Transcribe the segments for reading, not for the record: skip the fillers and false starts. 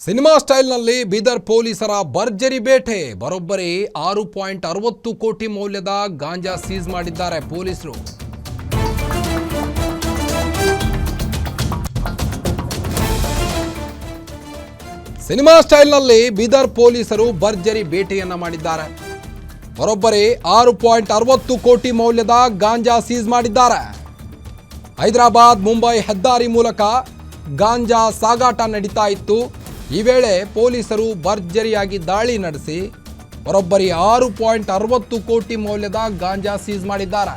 Cinema ಸ್ಟೈಲ್ನಲ್ಲಿ Bidar ಪೊಲೀಸರ ಭರ್ಜರಿ ಬೇಟೆ. ಬರೋಬ್ಬರಿ 6.60 ಕೋಟಿ ಮೌಲ್ಯದ ಗಾಂಜಾ ಸೀಸ್ ಮಾಡಿದ್ದಾರೆ ಪೊಲೀಸರು. ಸಿನಿಮಾ ಸ್ಟೈಲ್ನಲ್ಲಿ ಬೀದರ್ ಪೊಲೀಸರು ಭರ್ಜರಿ ಬೇಟೆಯನ್ನ ಮಾಡಿದ್ದಾರೆ. ಬರೋಬ್ಬರಿ 6.60 ಕೋಟಿ ಮೌಲ್ಯದ ಗಾಂಜಾ ಸೀಸ್ ಮಾಡಿದ್ದಾರೆ. ಹೈದರಾಬಾದ್ ಮುಂಬೈ ಹೆದ್ದಾರಿ ಮೂಲಕ ಗಾಂಜಾ ಸಾಗಾಟ ನಡೀತಾ ಇತ್ತು. ಈ ವೇಳೆ ಪೊಲೀಸರು ಭರ್ಜರಿಯಾಗಿ ದಾಳಿ ನಡೆಸಿ ಬರೋಬ್ಬರಿ 6.60 ಕೋಟಿ ಮೌಲ್ಯದ ಗಾಂಜಾ ಸೀಸ್ ಮಾಡಿದ್ದಾರೆ.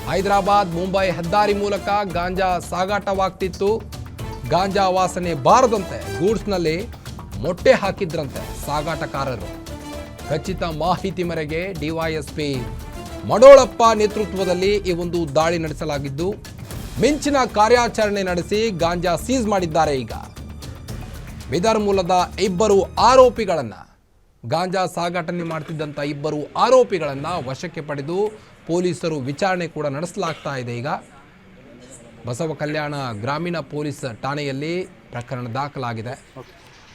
ಹೈದರಾಬಾದ್ ಮುಂಬೈ ಹೆದ್ದಾರಿ ಮೂಲಕ ಗಾಂಜಾ ಸಾಗಾಟವಾಗ್ತಿತ್ತು. ಗಾಂಜಾ ವಾಸನೆ ಬಾರದಂತೆ ಗೂಡ್ಸ್ನಲ್ಲಿ ಮೊಟ್ಟೆ ಹಾಕಿದ್ರಂತೆ ಸಾಗಾಟಗಾರರು. ಖಚಿತ ಮಾಹಿತಿ ಮೇರೆಗೆ ಡಿವೈಎಸ್ಪಿ ಮಡೋಳಪ್ಪ ನೇತೃತ್ವದಲ್ಲಿ ಈ ಒಂದು ದಾಳಿ ನಡೆಸಲಾಗಿದ್ದು, ಮಿಂಚಿನ ಕಾರ್ಯಾಚರಣೆ ನಡೆಸಿ ಗಾಂಜಾ ಸೀಸ್ ಮಾಡಿದ್ದಾರೆ. ಈಗ ಬೀದರ್ ಮೂಲದ ಇಬ್ಬರು ಆರೋಪಿಗಳನ್ನು, ಗಾಂಜಾ ಸಾಗಾಟನೆ ಮಾಡ್ತಿದ್ದಂಥ ಇಬ್ಬರು ಆರೋಪಿಗಳನ್ನು ವಶಕ್ಕೆ ಪಡೆದು ಪೊಲೀಸರು ವಿಚಾರಣೆ ಕೂಡ ನಡೆಸಲಾಗ್ತಾ ಇದೆ. ಈಗ ಬಸವ ಕಲ್ಯಾಣ ಗ್ರಾಮೀಣ ಪೊಲೀಸ್ ಠಾಣೆಯಲ್ಲಿ ಪ್ರಕರಣ ದಾಖಲಾಗಿದೆ.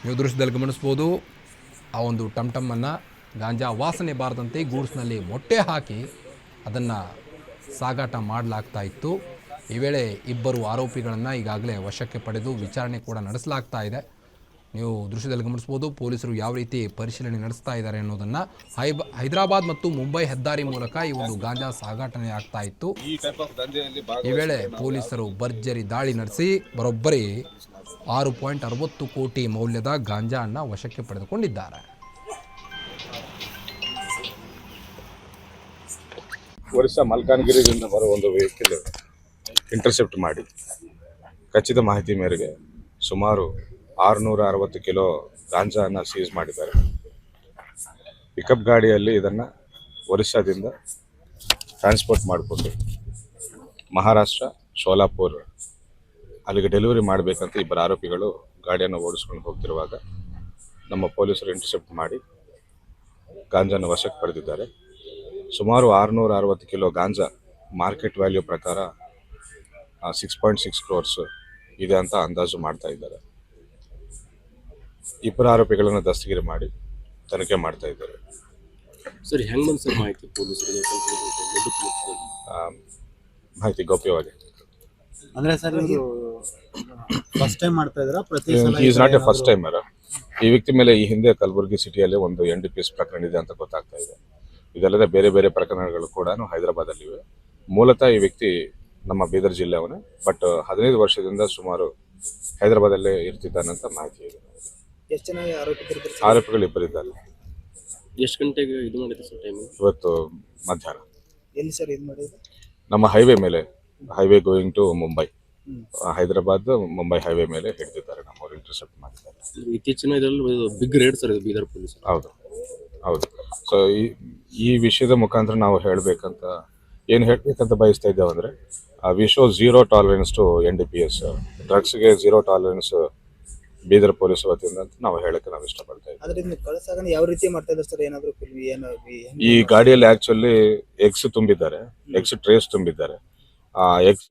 ನೀವು ದೃಶ್ಯದಲ್ಲಿ ಗಮನಿಸ್ಬೋದು, ಆ ಒಂದು ಟಮ್ಟಮ್ಮನ್ನು ಗಾಂಜಾ ವಾಸನೆ ಬಾರದಂತೆ ಗೂಡ್ಸ್ನಲ್ಲಿ ಮೊಟ್ಟೆ ಹಾಕಿ ಅದನ್ನು ಸಾಗಾಟ ಮಾಡಲಾಗ್ತಾ ಇತ್ತು. ಈ ವೇಳೆ ಇಬ್ಬರು ಆರೋಪಿಗಳನ್ನು ಈಗಾಗಲೇ ವಶಕ್ಕೆ ಪಡೆದು ವಿಚಾರಣೆ ಕೂಡ ನಡೆಸಲಾಗ್ತಾ ಇದೆ. ನೀವು ದೃಶ್ಯದಲ್ಲಿ ಗಮನಿಸ್ಬೋದು ಪೊಲೀಸರು ಯಾವ ರೀತಿ ಪರಿಶೀಲನೆ ನಡೆಸ್ತಾ ಇದ್ದಾರೆ ಅನ್ನೋದನ್ನು. ಹೈದರಾಬಾದ್ ಮತ್ತು ಮುಂಬೈ ಹೆದ್ದಾರಿ ಮೂಲಕ ಈ ಒಂದು ಗಾಂಜಾ ಸಾಗಾಟನೆ ಆಗ್ತಾ ಇತ್ತು. ಈ ವೇಳೆ ಪೊಲೀಸರು ಭರ್ಜರಿ ದಾಳಿ ನಡೆಸಿ ಬರೋಬ್ಬರಿ 6.60 ಕೋಟಿ ಮೌಲ್ಯದ ಗಾಂಜಾವನ್ನು ವಶಕ್ಕೆ ಪಡೆದುಕೊಂಡಿದ್ದಾರೆ. ಒರಿಸ್ಸಾ ಮಲ್ಕಾನ್ಗಿರಿಯಿಂದ ಬರುವ ಒಂದು ವೆಹಿಕಲ್ ಇಂಟರ್ಸೆಪ್ಟ್ ಮಾಡಿ ಖಚಿತ ಮಾಹಿತಿ ಮೇರೆಗೆ ಸುಮಾರು 660 ಕಿಲೋ ಗಾಂಜಾನ ಸೀಸ್ ಮಾಡಿದ್ದಾರೆ. ಪಿಕಪ್ ಗಾಡಿಯಲ್ಲಿ ಇದನ್ನು ಒರಿಸ್ಸಾದಿಂದ ಟ್ರಾನ್ಸ್ಪೋರ್ಟ್ ಮಾಡಿಕೊಂಡು ಮಹಾರಾಷ್ಟ್ರ ಶೋಲಾಪುರ್ ಅಲ್ಲಿಗೆ ಡೆಲಿವರಿ ಮಾಡಬೇಕಂತ ಇಬ್ಬರು ಆರೋಪಿಗಳು ಗಾಡಿಯನ್ನು ಓಡಿಸ್ಕೊಂಡು ಹೋಗ್ತಿರುವಾಗ ನಮ್ಮ ಪೊಲೀಸರು ಇಂಟರ್ಸೆಪ್ಟ್ ಮಾಡಿ ಗಾಂಜಾನ ವಶಕ್ಕೆ ಪಡೆದಿದ್ದಾರೆ. ಸುಮಾರು 660 ಕಿಲೋ ಗಾಂಜಾ ಮಾರ್ಕೆಟ್ ವ್ಯಾಲ್ಯೂ ಪ್ರಕಾರ 6.6 ಕ್ರೋರ್ಸ್ ಇದೆ ಅಂತ ಅಂದಾಜು ಮಾಡ್ತಾ ಇದ್ದಾರೆ. ಇಬ್ಬರು ಆರೋಪಿಗಳನ್ನು ದಸ್ತಗಿರಿ ಮಾಡಿ ತನಿಖೆ ಮಾಡ್ತಾ ಇದ್ದಾರೆ. ಸರ್ ಹೆಂಗ್ ಬಂತು ಸರ್ ಮಾಹಿತಿ ಪೊಲೀಸರಿಗೆ? ಮಾಹಿತಿ ಗೌಪ್ಯವಾಗಿ. ಅಂದ್ರೆ ಸರ್ ಇದು ಫಸ್ಟ್ ಟೈಮ್ ಮಾಡ್ತಾ ಇದ್ದೀರಾ? ಪ್ರತಿ ಸಲ is not A first timer. ಈ ವ್ಯಕ್ತಿ ಮೇಲೆ ಈ ಹಿಂದೆ ಕಲಬುರಗಿ ಸಿಟಿಯಲ್ಲಿ ಒಂದು NDPS ಪ್ರಕರಣ ಇದೆ ಅಂತ ಗೊತ್ತಾಗ್ತಾ ಇದೆ. ಇದಲ್ಲದೆ ಬೇರೆ ಬೇರೆ ಪ್ರಕರಣಗಳು ಕೂಡ ಹೈದರಾಬಾದಲ್ಲಿವೆ. ಮೂಲತಃ ಈ ವ್ಯಕ್ತಿ ನಮ್ಮ ಬೀದರ್ ಜಿಲ್ಲೆಯವನೇ, ಬಟ್ 15 ವರ್ಷದಿಂದ ಸುಮಾರು ಹೈದರಾಬಾದಲ್ಲೇ ಇರ್ತಿದ್ದಾನಂತ ಮಾಹಿತಿ ಇದೆ. ಎಷ್ಟು ಜನ ಆರೋಪಿಗಳು ಇಬ್ಬರಿದ್ದಾರೆ. ಎಷ್ಟು ಗಂಟೆಗೆ ಇದು ಮಾಡಿದ್ರು ಸರ್ ಟೈಮ್? ಇವತ್ತು ಮಧ್ಯಾಹ್ನ. ಎಲ್ಲಿ ಸರ್ ಇದು ಮಾಡಿದ್ರು? ನಮ್ಮ ಹೈವೇ ಮೇಲೆ, highway going to Mumbai, Hyderabad Mumbai highway ಮೇಲೆ ಹಿಡಿದಿದ್ದಾರೆ. ನಮ್ಮವರು ಇಂಟರ್ಸೆಪ್ಟ್ ಮಾಡಿದ್ದಾರೆ. ಇತ್ತೀಚಿನ ಇದರಲ್ಲಿ ಬಿಗ್ ರೇಡ್ ಸರ್ ಇದು ಬೀದರ್ ಪೊಲೀಸ್. ಹೌದು. ಸೊ ಈ ವಿಷಯದ ಮುಖಾಂತರ ನಾವು ಏನು ಹೇಳಬೇಕಂತ ಬಯಸ್ತಾ ಇದ್ದೇವೆ ಅಂದರೆ, we show zero tolerance to NDPS. ಡ್ರಗ್ಸ್ಗೆ ಝೀರೋ ಟಾಲರೆನ್ಸ್ ಬೀದರ್ ಪೊಲೀಸ್ ವತಿಯಿಂದ ಅಂತ ನಾವು ಹೇಳಕ್ಕೆ ನಾವು ಇಷ್ಟಪಡ್ತಾ ಇದ್ದೀವಿ. ಯಾವ ರೀತಿ ಮಾಡ್ತಾ ಇದ್ದಾರೆ ಸರ್? ಏನಾದರೂ ಈ ಗಾಡಿಯಲ್ಲಿ ಆಕ್ಚುಲಿ ಎಗ್ಸ್ ತುಂಬಿದ್ದಾರೆ, ಎಗ್ಸ್ ಟ್ರೇಸ್ ತುಂಬಿದ್ದಾರೆ. ಎಗ್ಸ್